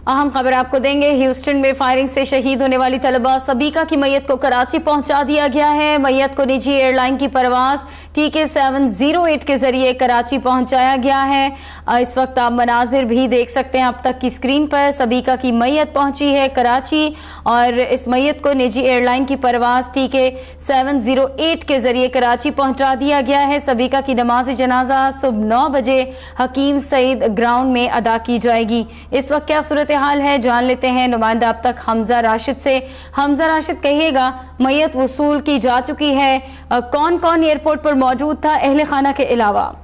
अहम खबर आपको देंगे। ह्यूस्टन में फायरिंग से शहीद होने वाली तलबा सबीका की मैयत को कराची पहुंचा दिया गया है। मैयत को निजी एयरलाइन की परवाज TK708 के जरिए कराची पहुंचाया गया है। इस वक्त आप मनाजिर भी देख सकते हैं अब तक की स्क्रीन पर। सबीका की मैयत पहुंची है कराची और इस मैयत को निजी एयरलाइन की परवाज TK708 के जरिए कराची पहुंचा दिया गया है। सबीका की नमाज जनाजा सुबह 9 बजे हकीम सईद ग्राउंड में अदा की जाएगी। इस वक्त क्या सूरत हाल है जान लेते हैं नुमाइंदा अब तक हमजा राशिद से। हमजा राशिद, कहिएगा मैयत वसूल की जा चुकी है, कौन कौन एयरपोर्ट पर मौजूद था अहले खाना के अलावा?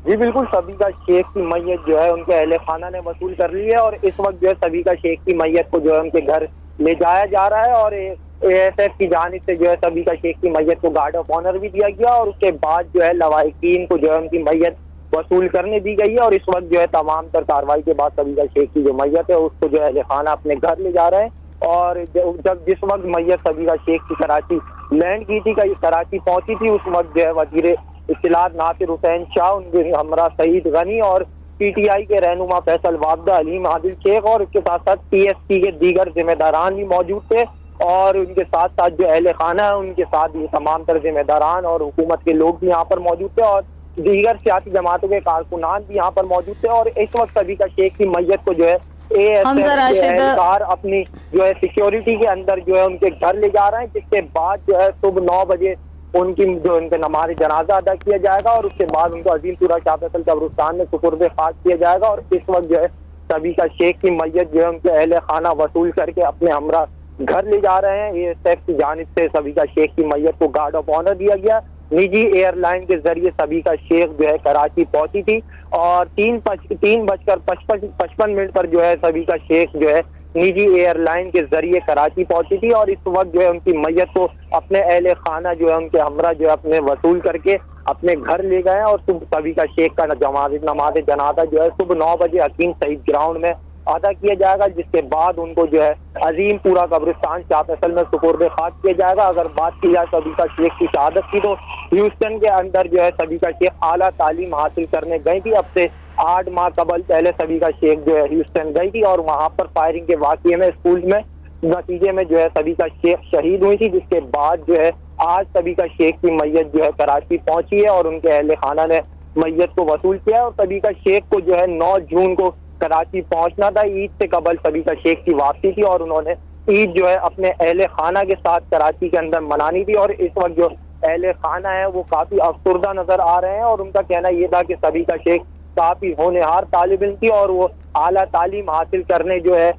जी बिल्कुल, सबीका शेख की मैयत जो है उनके अहले खाना ने वसूल कर ली है और इस वक्त जो है सबीका शेख की मैयत को जो है उनके घर ले जाया जा रहा है और ASF की जानिब से जो है सबीका शेख की मैयत को गार्ड ऑफ ऑनर भी दिया गया और उसके बाद जो है लवाहिकीन को जो है उनकी मैयत वसूल करने दी गई है और इस वक्त जो है तमाम तर कार्रवाई के बाद सबीका शेख की जो मैयत है उसको जो है खाना अपने घर ले जा रहे हैं। और जब जिस वक्त मैयत सबीका शेख की कराची लैंड की थी, कराची पहुंची थी, उस वक्त जो है वजीर इत्तलात नासिर हुसैन शाह, उनके हमरा सईद गनी और PTI के रहनुमा फैसल वाबदा, अलीम आदिल शेख और उसके साथ साथ PSP के दीगर जिम्मेदारान भी मौजूद थे और उनके साथ साथ जो अहले खाना है उनके साथ ये तमाम तर जिम्मेदारान और हुकूमत के लोग भी यहाँ पर मौजूद थे और दीगर सियासी जमातों के कारकुनान भी यहाँ पर मौजूद थे। और इस वक्त सबीका शेख की मैयत को जो है ASF अपनी जो है सिक्योरिटी के अंदर जो है उनके घर ले जा रहे हैं, जिसके बाद जो है सुबह 9 बजे उनकी जो उनके नमाज जनाजा अदा किया जाएगा और उसके बाद उनको अजीमपुरा शाह फैसल कब्रिस्तान में सुपुर्द खाक किया जाएगा। और इस वक्त जो है सबीका शेख की मैयत जो है उनके अहले खाना वसूल करके अपने हमरा घर ले जा रहे हैं। ASF की जानिब से सबीका शेख की मैयत को गार्ड ऑफ ऑनर दिया गया। निजी एयरलाइन के जरिए सबीका शेख जो है कराची पहुंची थी और 3:55 पर जो है सबीका शेख जो है निजी एयरलाइन के जरिए कराची पहुंची थी और इस वक्त जो है उनकी मैयत को अपने अहले खाना जो है उनके हमरा जो है अपने वसूल करके अपने घर ले गए और सुबह सबीका शेख का नमाज जनाजा जो है सुबह 9 बजे हकीम सईद ग्राउंड में अदा किया जाएगा, जिसके बाद उनको जो है अजीमपुरा कब्रिस्तान शाह फैसल में सुपुर्द खाक किया जाएगा। अगर बात की जाए सबीका शेख की शहादत की तो ह्यूस्टन के अंदर जो है सबीका शेख आला तालीम हासिल करने गई थी। अब से 8 माह कबल पहले सबीका शेख जो है ह्यूस्टन गई थी और वहां पर फायरिंग के वाकये में स्कूल में नतीजे में जो है सबीका शेख शहीद हुई थी, जिसके बाद जो है आज सबीका शेख की मैयत जो है कराची पहुंची है और उनके अहले खाना ने मैयत को वसूल किया और सबीका शेख को जो है 9 जून को कराची पहुंचना था। ईद से कबल सबीका शेख की वापसी थी और उन्होंने ईद जो है अपने अहले खाना के साथ कराची के अंदर मनानी थी और इस वक्त जो अहले खाना है वो काफी अफसुर्दा नजर आ रहे हैं और उनका कहना यह था कि सबीका शेख काफी होनहार तालिब इल्म थी और वो आला तालीम हासिल करने जो है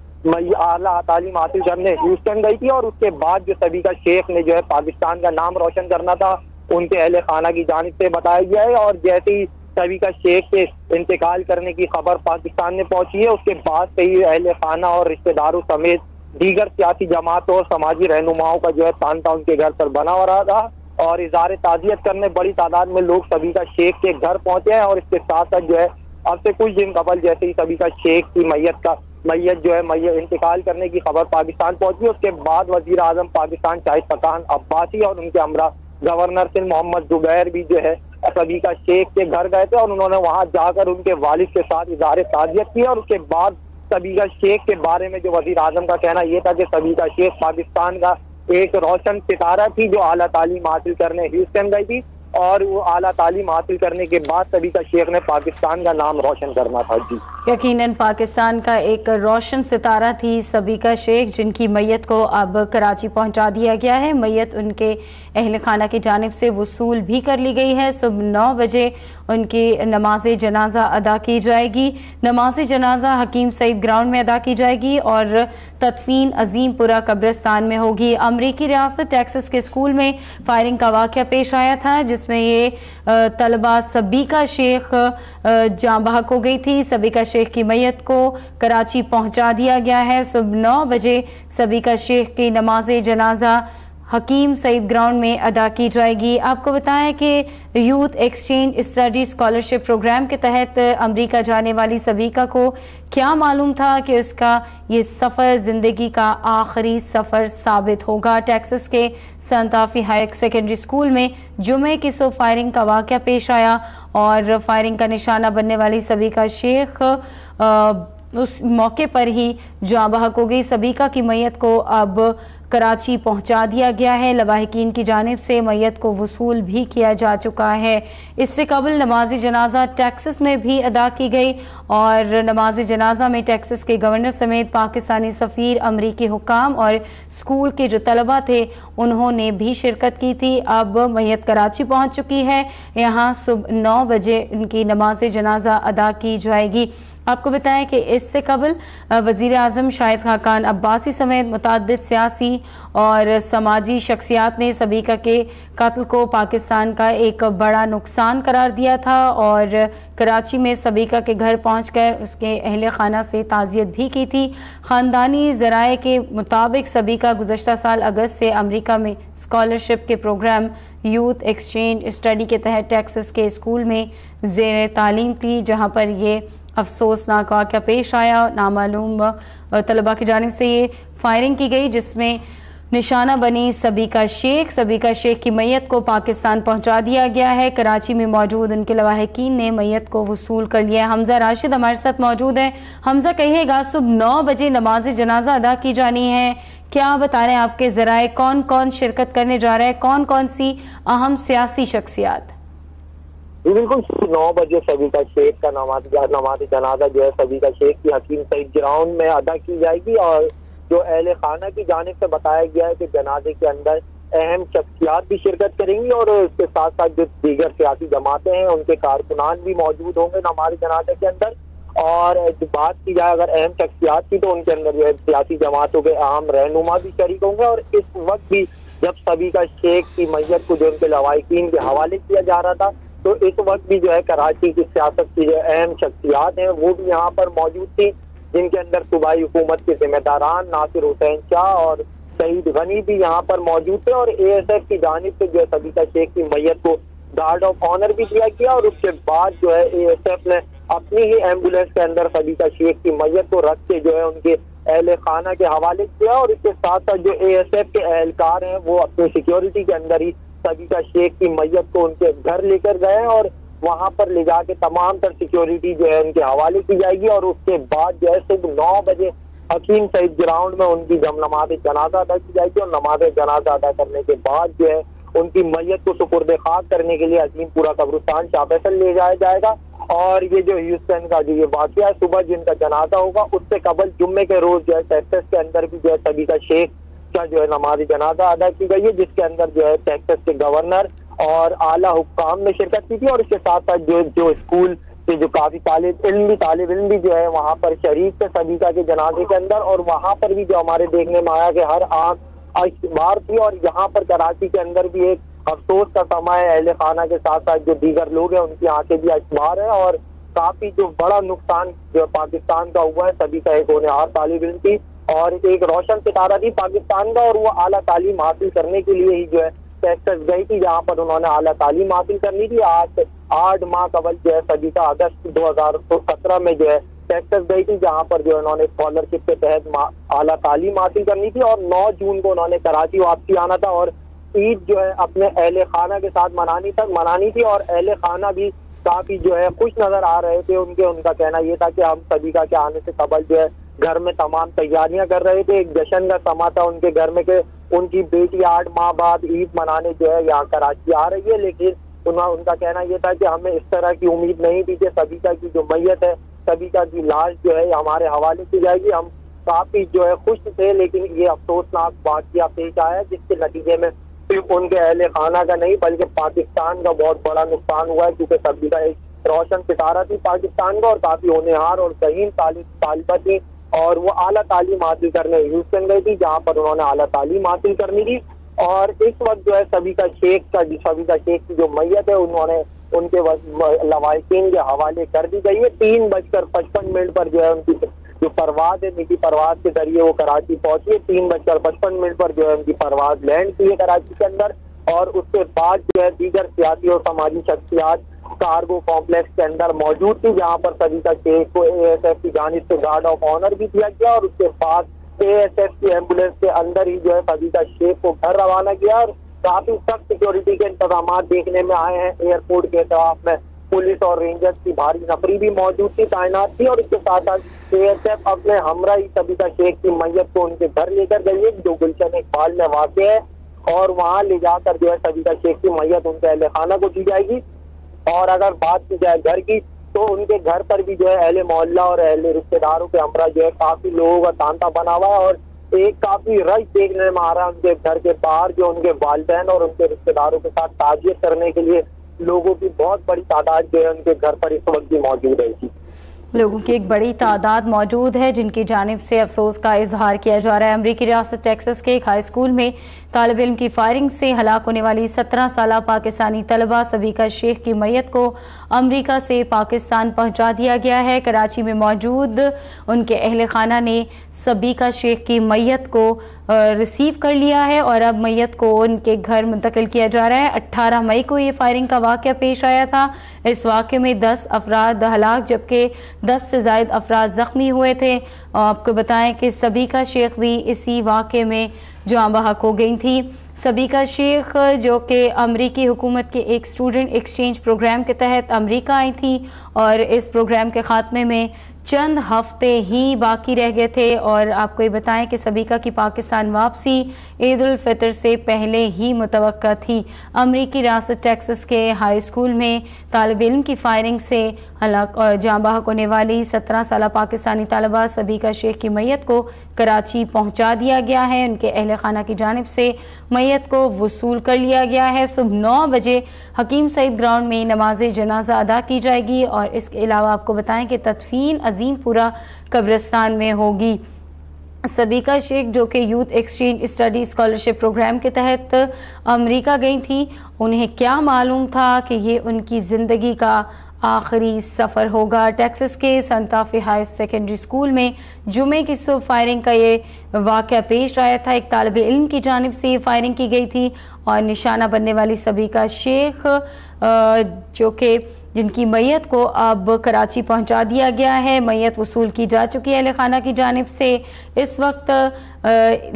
ह्यूस्टन गई थी और उसके बाद जो सबीका शेख ने जो है पाकिस्तान का नाम रोशन करना था उनके अहले खाना की जानिब से बताया गया है। और जैसे ही सबीका शेख के इंतकाल करने की खबर पाकिस्तान में पहुंची है उसके बाद से ही अहले खाना और रिश्तेदारों समेत दीगर सियासी जमातों और समाजी रहनुमाओं का जो है तांता उनके घर पर बना हो रहा था और इज़हार ताज़ियत करने बड़ी तादाद में लोग सबीका शेख के घर पहुंचे हैं। और इसके साथ साथ जो है अब से कुछ दिन कबल जैसे ही सबीका शेख की मैयत जो है इंतकाल करने की खबर पाकिस्तान पहुंची, उसके बाद वजीर आजम पाकिस्तान शाहिद फरहान अब्बासी और उनके हमरा गवर्नर सिंध मोहम्मद जुबैर भी जो है सबीका शेख के घर गए थे और उन्होंने वहां जाकर उनके वालिद के साथ इज़हार ताज़ियत की और उसके बाद सबीका शेख के बारे में जो वजीर आजम का कहना यह था कि सबीका शेख पाकिस्तान का एक रोशन सितारा थी जो आला तालीम हासिल करने ह्यूस्टन गई थी और वो आला तालीम हासिल करने के बाद सबीका शेख ने पाकिस्तान का नाम रोशन करना था। जी यकीनन पाकिस्तान का एक रोशन सितारा थी सबीका शेख, जिनकी मैयत को अब कराची पहुंचा दिया गया है। मैयत उनके अहल खाना की जानिब से वसूल भी कर ली गई है। सुबह 9 बजे उनकी नमाज जनाजा अदा की जाएगी। नमाज जनाजा हकीम सईद ग्राउंड में अदा की जाएगी और तदफीन अजीमपुरा कब्रिस्तान में होगी। अमरीकी रियासत टेक्सास के स्कूल में फायरिंग का वाक़या पेश आया था जिसमें ये तलबा सबीका शेख जाँ बहक हो गई थी। सबीका शेख की मैयत को कराची पहुंचा दिया गया है। सुबह 9 बजे सबीका शेख की नमाज जनाजा हकीम सईद ग्राउंड में अदा की जाएगी। आपको बताएं कि youth exchange study scholarship program के तहत अमेरिका जाने वाली सबीका को क्या मालूम था कि उसका ये सफ़र ज़िंदगी का आखिरी सफ़र साबित होगा। टेक्सास के सांताफी हाई सेकेंडरी स्कूल में जुमे की सुबह फायरिंग का वाक़या पेश आया और फायरिंग का निशाना बनने वाली सबीका शेख उस मौके पर ही जाँ बहक हो गई। सबीका की मैयत को अब कराची पहुंचा दिया गया है। लवाहिकीन की जानिब से मैयत को वसूल भी किया जा चुका है। इससे कबल नमाज जनाजा टेक्सास में भी अदा की गई और नमाज जनाजा में टेक्सास के गवर्नर समेत पाकिस्तानी सफ़ीर, अमरीकी हुक्काम और स्कूल के जो तलबा थे उन्होंने भी शिरकत की थी। अब मैयत कराची पहुंच चुकी है। यहाँ सुबह 9 बजे उनकी नमाज जनाजा अदा की जाएगी। आपको बताएं कि इससे कबल वज़ीर आज़म शाहिद खाकान अब्बासी समेत मुतअद्दिद सियासी और समाजी शख्सियात ने सबीका के कत्ल को पाकिस्तान का एक बड़ा नुकसान करार दिया था और कराची में सबीका के घर पहुंचकर उसके अहले खाना से ताज़ियत भी की थी। ख़ानदानी ज़राए के मुताबिक सबीका गुज़श्ता साल अगस्त से अमरीका में स्कॉलरशिप के प्रोग्राम यूथ एक्सचेंज स्टडी के तहत टेक्सास के स्कूल में ज़ेर तालीम थी, जहाँ पर ये अफसोसनाक वाक़या पेश आया। नामालूम तलबा की जानिब से ये फायरिंग की गई जिसमें निशाना बनी सबीका शेख। सबीका शेख की मैयत को पाकिस्तान पहुंचा दिया गया है। कराची में मौजूद उनके लवाहिकीन ने मैयत को वसूल कर लिया है। हमजा राशिद हमारे साथ मौजूद है। हमजा, कहिएगा, सुबह 9 बजे नमाज जनाजा अदा की जानी है, क्या बता रहे हैं आपके ज़राए? कौन कौन शिरकत करने जा रहा है? कौन कौन सी अहम सियासी शख्सियात? जी बिल्कुल, 9 बजे सबीका शेख का नमाज जनाजा जो है सबीका शेख की हकीम सईद ग्राउंड में अदा की जाएगी और जो अहले खाना की जानिब से बताया गया है कि जनाजे के अंदर अहम शख्सियात भी शिरकत करेंगी और उसके साथ साथ जो दीगर सियासी जमातें हैं उनके कारकुनान भी मौजूद होंगे नमाज जनाजे के अंदर। और बात की जाए अगर अहम शख्सियात की, तो उनके अंदर जो है सियासी जमातों के अहम रहनुमा भी शरीक होंगे। और इस वक्त भी जब सबीका शेख की मैयत को जो उनके लवाहिकीन के हवाले किया जा रहा था, तो इस वक्त भी जो है कराची की सियासत की जो अहम शख्सियात हैं वो भी यहाँ पर मौजूद थी, जिनके अंदर सूबाई हुकूमत के जिम्मेदारान नासिर हुसैन शाह और सईद गनी भी यहाँ पर मौजूद थे। और ASF की जानिब से जो है सबीका शेख की मैयत को गार्ड ऑफ ऑनर भी दिया गया और उसके बाद जो है ASF ने अपनी ही एम्बुलेंस के अंदर सबीका शेख की मैयत को रख के जो है उनके अहले खाना के हवाले किया। और इसके साथ साथ जो ASF के एहलकार हैं वो अपनी सिक्योरिटी के अंदर ही सबीका शेख की मैयत को उनके घर लेकर गए और वहां पर ले जाके तमाम तर सिक्योरिटी जो है उनके हवाले की जाएगी। और उसके बाद जो है सुबह 9 बजे हकीम सईद ग्राउंड में उनकी जब नमाज जनाजा अदा की जाएगी और नमाज जनाजा अदा करने के बाद जो है उनकी मैयत को सुपुर्द खाक करने के लिए अजीमपुरा कब्रिस्तान शाह फैसल ले जाया जाएगा। और ये जो ह्यूस्टन का जो ये वाकया है सुबह जिनका जनाजा होगा, उससे कबल जुम्मे के रोज जो है टेक्सास के अंदर भी जो है सबीका शेख का जो है नमाज जनाजा अदा की गई है, जिसके अंदर जो है टेक्सास के गवर्नर और आला हुक्काम ने शिरकत की थी। और इसके साथ साथ जो स्कूल के जो काफी तालिब इल्म भी जो है वहाँ पर शरीक थे सबीका के जनाजे के अंदर। और वहाँ पर भी जो हमारे देखने में आया कि हर आंख अखबार थी। और यहाँ पर कराची के अंदर भी एक अफसोस का समय है, अहले खाना के साथ साथ जो दीगर लोग हैं उनकी आंखें भी अखबार है। और काफी जो बड़ा नुकसान जो पाकिस्तान का हुआ है, सबीका एक होनहार तालिब इल्म थी और एक रोशन सितारा थी पाकिस्तान का, और वो आला तालीम हासिल करने के लिए ही जो है टेक्सास गई थी, जहाँ पर उन्होंने आला तालीम हासिल करनी थी। 8 माह कबल जो है सबीका अगस्त 2017 में जो है टेक्सास गई थी, जहाँ पर जो उन्होंने स्कॉलरशिप के तहत आला तालीम हासिल करनी थी। और 9 जून को उन्होंने कराची वापसी आना था और ईद जो है अपने अहले खाना के साथ मनानी थी। और अहले खाना भी काफी जो है खुश नजर आ रहे थे। उनका कहना यह था कि हम सबीका के आने से कबल जो है घर में तमाम तैयारियां कर रहे थे। एक जश्न का समा था उनके घर में कि उनकी बेटी 8 माह बाद ईद मनाने जो है यहाँ कराची आ रही है। लेकिन उनका कहना यह था कि हमें इस तरह की उम्मीद नहीं थी कि सबीका की जो मैयत है, सबीका की लाश जो है हमारे हवाले की जाएगी। हम काफी जो है खुश थे, लेकिन ये अफसोसनाक वाकया पेश आया जिसके नतीजे में सिर्फ उनके अहले खाना का नहीं बल्कि पाकिस्तान का बहुत बड़ा नुकसान हुआ है, क्योंकि सबीका एक रोशन सितारा थी पाकिस्तान का और काफी होनहार और सहीन तालिबा थी। और वो आला तालीम हासिल करने ह्यूस्टन गई थी, जहाँ पर उन्होंने आला तालीम हासिल करनी थी। और इस वक्त जो है सबीका शेख की जो मैयत है उनके लवाहिकीन के हवाले कर दी गई है। 3:55 पर जो है उनकी जो परवाज है, निजी परवाज के जरिए वो कराची पहुंची है। 3:55 पर जो है उनकी परवाज लैंड की है कराची के अंदर। और उसके बाद जो है दीगर सियासी और समाजी शख्सियात कार्गो कॉम्प्लेक्स के अंदर मौजूद थी, जहां पर सबीका शेख को ASF की जानिब से गार्ड ऑफ ऑनर भी दिया गया। और उसके बाद ASF की एम्बुलेंस के अंदर ही जो है सबीका शेख को घर रवाना किया। और काफी सख्त सिक्योरिटी के इंतजाम देखने में आए हैं एयरपोर्ट के इतराफ में पुलिस और रेंजर्स की भारी नफरी भी मौजूद थी, तैनात थी। और इसके साथ साथ ASF अपने हमरा ही सबीका शेख की मैयत को उनके घर लेकर गई है, जो गुलशन इकबाल में वाक़ है, और वहां ले जाकर जो है सबीका शेख की मैयत उनके अहले खाना को दी जाएगी। और अगर बात की जाए घर की, तो उनके घर पर भी जो है अहले मोहल्ला और अहले रिश्तेदारों के हमरा जो है काफी लोगों का तांता बना हुआ है, और एक काफी रश देखने में आ रहा है उनके घर के बाहर, जो उनके वालिदैन और उनके रिश्तेदारों के साथ ताजियत करने के लिए लोगों की बहुत बड़ी तादाद जो है उनके घर पर इस वक्त भी मौजूद है। लोगों की एक बड़ी तादाद मौजूद है जिनकी जानिब से अफसोस का इजहार किया जा रहा है। अमरीकी रियासत टेक्सास के एक हाई स्कूल में तालिब इल्म की फायरिंग से हलाक होने वाली 17 साला पाकिस्तानी तलबा सबीका शेख की मैयत को अमरीका से पाकिस्तान पहुंचा दिया गया है। कराची में मौजूद उनके अहले खाना ने सबीका शेख की मैयत को रिसीव कर लिया है और अब मैयत को उनके घर मुंतकिल किया जा रहा है। 18 मई को ये फायरिंग का वाक़या पेश आया था। इस वाक़े में 10 अफराद हलाक जबकि 10 से ज़ायद अफराद ज़ख्मी हुए थे। आपको बताएं कि सबीका शेख भी इसी वाक़े में जाँ बहक हो गई थी। सबीका शेख जो कि अमरीकी हुकूमत के एक स्टूडेंट एक्सचेंज प्रोग्राम के तहत अमरीका आई थी और इस प्रोग्राम के ख़ात्मे में चंद हफ्ते ही बाकी रह गए थे। और आपको ये बताएं कि सबीका की पाकिस्तान वापसी ईद उल फितर से पहले ही मुतवक्का थी। अमरीकी रियासत टेक्सास के हाई स्कूल में तालिब इल्म की फायरिंग से हलाक और जाँ बहक होने वाली 17 साला पाकिस्तानी तालिबा सबीका शेख की मैयत को कराची पहुंचा दिया गया है। उनके अहले खाना की जानिब से मैयत को वसूल कर लिया गया है। सुबह 9 बजे हकीम सईद ग्राउंड में नमाज जनाजा अदा की जाएगी और इसके अलावा आपको बताएं कि तदफीन अजीमपुरा कब्रिस्तान में होगी। सबीका शेख जो कि youth exchange study scholarship program के तहत अमेरिका गई थी, उन्हें क्या मालूम था कि ये उनकी ज़िंदगी का आखिरी सफ़र होगा। टेक्सास के Santa Fe high secondary school में जुमे की सुबह फायरिंग का ये वाक़या पेश आया था। एक तालिब इल्म की जानिब से ये फायरिंग की गई थी और निशाना बनने वाली सबीका शेख जो कि जिनकी मैयत को अब कराची पहुंचा दिया गया है, मैयत वसूल की जा चुकी है अहले खाना की जानिब से। इस वक्त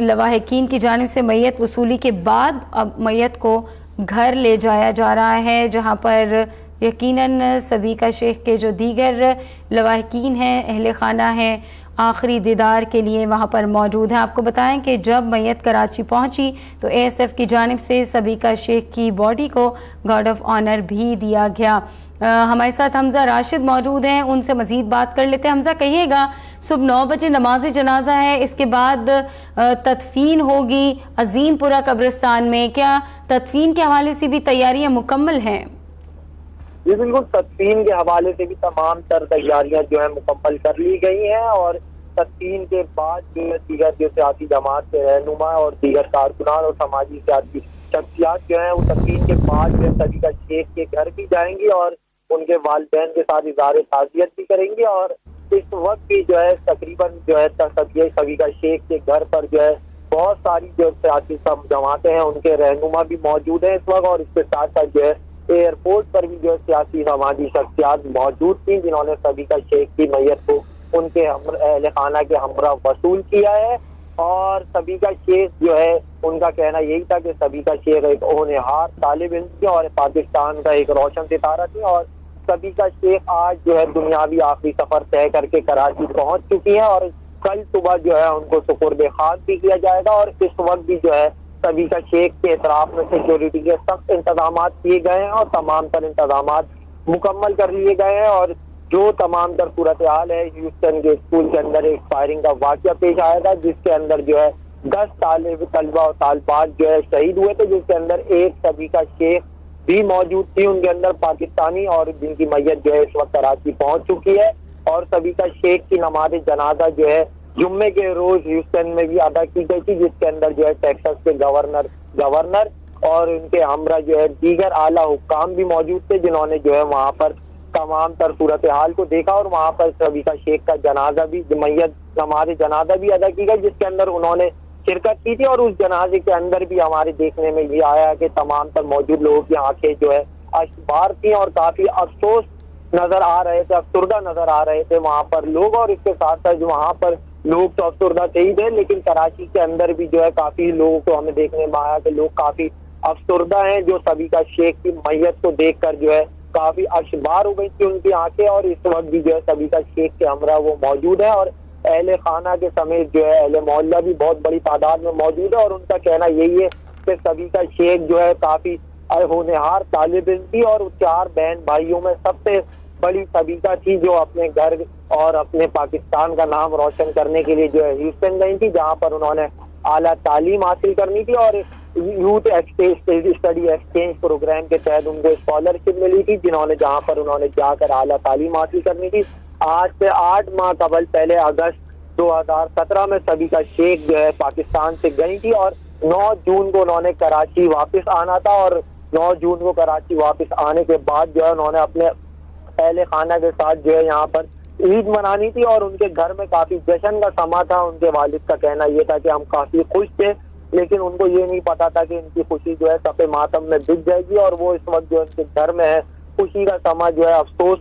लवाहिकीन की जानिब से मैयत वसूली के बाद अब मैयत को घर ले जाया जा रहा है, जहां पर यकीनन सबीका शेख के जो दीगर लवाहिकीन हैं, अहले खाना हैं, आखिरी दीदार के लिए वहाँ पर मौजूद हैं। आपको बताएं कि जब मैयत कराची पहुँची तो ASF की जानिब से सबीका शेख की बॉडी को गार्ड ऑफ ऑनर भी दिया गया। हमारे साथ हमजा राशिद मौजूद हैं, उनसे मजीद बात कर लेते हैं। हमजा, कहिएगा, सुबह 9 बजे नमाज जनाजा है, इसके बाद तदफीन होगी अजीमपुरा कब्रिस्तान में, क्या तदफीन के हवाले से भी तैयारियां मुकम्मल हैं? जी बिल्कुल, तदफीन के हवाले से भी तमाम तर तैयारियां जो है मुकम्मल कर ली गई हैं और तदफीन के बाद जो है दीगर जो सियासी जमात के रहनुमा और दीगर कारकुनान और समाजी सियासी शख्सियात जो है वो तदफीन के बाद जो है सबीका शेख के घर भी जाएंगी और उनके वालिदैन के साथ इज़हार ताज़ियत भी करेंगे। और इस वक्त भी जो है तकरीबन जो है सबीका शेख के घर पर जो है बहुत सारी जो सियासी जमातें हैं उनके रहनुमा भी मौजूद हैं इस वक्त। और इसके साथ साथ जो है एयरपोर्ट पर भी जो है सियासी समाजी शख्सियात मौजूद थी जिन्होंने सबीका शेख की मैयत को उनके अहले खाना के हमरा वसूल किया है। और सबीका शेख जो है उनका कहना यही था कि सबीका शेख एक होनहार तालिब इल्म थी और पाकिस्तान का एक रोशन सितारा थी। और सबीका शेख आज जो है दुनियावी आखिरी सफर तय करके कराची पहुंच चुकी है और कल सुबह जो है उनको सुपुर्द खाक भी किया जाएगा। और इस वक्त भी जो है सबीका शेख के इतराफ में सिक्योरिटी के सख्त इंतजाम किए गए हैं और तमाम तर इंतजाम मुकम्मल कर लिए गए हैं। और जो तमाम तर सूरत हाल है, ह्यूस्टन के स्कूल के अंदर एक फायरिंग का वाक़या पेश आया था जिसके अंदर जो है 10 तलबा और तालिबात जो है शहीद हुए थे, जिसके अंदर एक सबीका शेख भी मौजूद थी उनके अंदर पाकिस्तानी, और जिनकी मैयत जो है इस वक्त कराची पहुंच चुकी है। और सबीका शेख की नमाज जनाजा जो है जुम्मे के रोज ह्यूस्टन में भी अदा की गई थी, जिसके अंदर जो है टेक्सास के गवर्नर और उनके हमरा जो है दीगर आला हुक्काम भी मौजूद थे जिन्होंने जो है वहाँ पर तमाम तर सूरत हाल को देखा। और वहाँ पर सबीका शेख का जनाजा भी मैयत नमाज जनाजा भी अदा की गई जिसके अंदर उन्होंने शिरकत की थी। और उस जनाजे के अंदर भी हमारे देखने में ये आया कि तमाम तर मौजूद लोगों की आंखें जो है अश्बार थी और काफी अफसोस नजर आ रहे थे, अफसुर्दा नजर आ रहे थे वहाँ पर लोग। और इसके साथ साथ वहाँ पर लोग तो अफसुर्दा थे ही थे, लेकिन कराची के अंदर भी जो है काफी लोगों को हमें देखने में आया कि लोग काफी अफसुर्दा हैं जो सबीका शेख की मैयत को देखकर जो है काफी अशबार हो गई थी उनकी आंखें, और इस वक्त भी जो है सबीका शेख के हमरा वो मौजूद है, और अहले खाना के समेत जो है अहले मोहल्ला भी बहुत बड़ी तादाद में मौजूद है। और उनका कहना यही है कि सबीका शेख जो है काफी होनहार तालिब इल्म थी, और 4 बहन भाइयों में सबसे बड़ी सबीका थी जो अपने घर और अपने पाकिस्तान का नाम रोशन करने के लिए जो है ह्यूस्टन गई थी, जहाँ पर उन्होंने आला तालीम हासिल करनी थी, और यूथ स्टडी एक्सचेंज प्रोग्राम के तहत उनको स्कॉलरशिप मिली थी, जहाँ पर उन्होंने जाकर आला तालीम हासिल करनी थी। आज से 8 माह कबल पहले अगस्त 2017 में सबीका शेख जो है पाकिस्तान से गई थी, और 9 जून को उन्होंने कराची वापस आना था, और 9 जून को कराची वापस आने के बाद जो है उन्होंने अपने अहले खाना के साथ जो है यहाँ पर ईद मनानी थी, और उनके घर में काफी जश्न का समा था। उनके वालिद का कहना यह था कि हम काफी खुश थे, लेकिन उनको ये नहीं पता था कि इनकी खुशी जो है सफ़े मातम में बिक जाएगी, और वो इस वक्त जो उनके घर में है खुशी का समा जो है अफसोस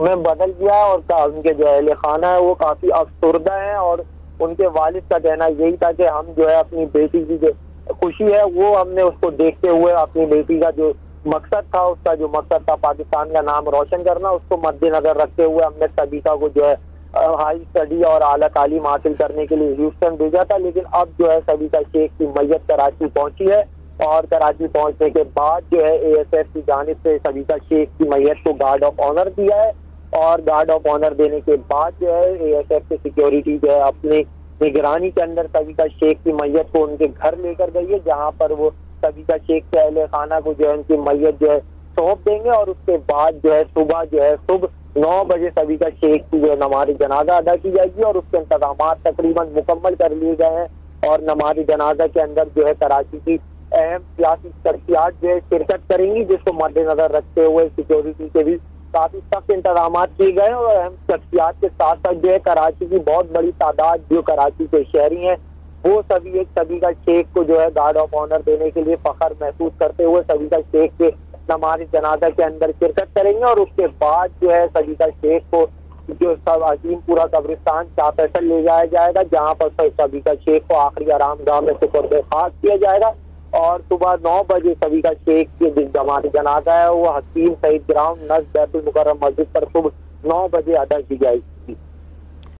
में बदल गया है, और उनके जो अहले खाना है वो काफी अफसुर्दा है। और उनके वालिद का कहना यही था कि हम जो है अपनी बेटी की जो खुशी है वो हमने उसको देखते हुए अपनी बेटी का जो मकसद था, उसका जो मकसद था पाकिस्तान का नाम रोशन करना, उसको मद्देनजर रखते हुए हमने सबीका को जो है हाई स्टडी और आला तालीम हासिल करने के लिए ह्यूस्टन भेजा था। लेकिन अब जो है सबीका शेख की मैयत कराची पहुंची है, और कराची पहुंचने के बाद जो है ASF की जानिब से सबीका शेख की मैयत को गार्ड ऑफ ऑनर दिया है, और गार्ड ऑफ ऑनर देने के बाद जो है ASF की सिक्योरिटी जो है अपनी निगरानी के अंदर सबीका शेख की मैयत को उनके घर लेकर गई है, जहाँ पर वो सबीका शेख के अहले खाना को जो है उनकी मैयत जो है सौंप देंगे, और उसके बाद जो है सुबह 9 बजे सबीका शेख की जो है नमाज जनाजा अदा की जाएगी, और उसके इंतजाम तकरीबन मुकम्मल कर लिए गए हैं। और नमाज जनाजा के अंदर जो है कराची की अहम सियासी शख्सियात जो है शिरकत करेंगी, जिसको मद्देनजर रखते हुए सिक्योरिटी के भी काफी सख्त इंतजाम किए गए हैं। और अहम शख्सियात के साथ साथ जो है कराची की बहुत बड़ी तादाद जो कराची के शहरी हैं वो सभी एक सबीका शेख को जो है गार्ड ऑफ ऑनर देने के लिए फख्र महसूस करते हुए सबीका शेख के नमाज जनाजा के अंदर शिरकत करेंगे, और उसके बाद जो है सबीका शेख को जो सब अजीमपुरा कब्रिस्तान शाह फैसल ले जाया जाएगा, जहाँ पर सबीका शेख को आखिरी आरामगाह में सुपुर्द खाक किया जाएगा, और सुबह 9 बजे सबीका शेख की जो नमाज जनाजा है वो हकीम सईद ग्राउंड नज़ बैतुल मुकर्रम मस्जिद पर सुबह 9 बजे अदा की जाएगी।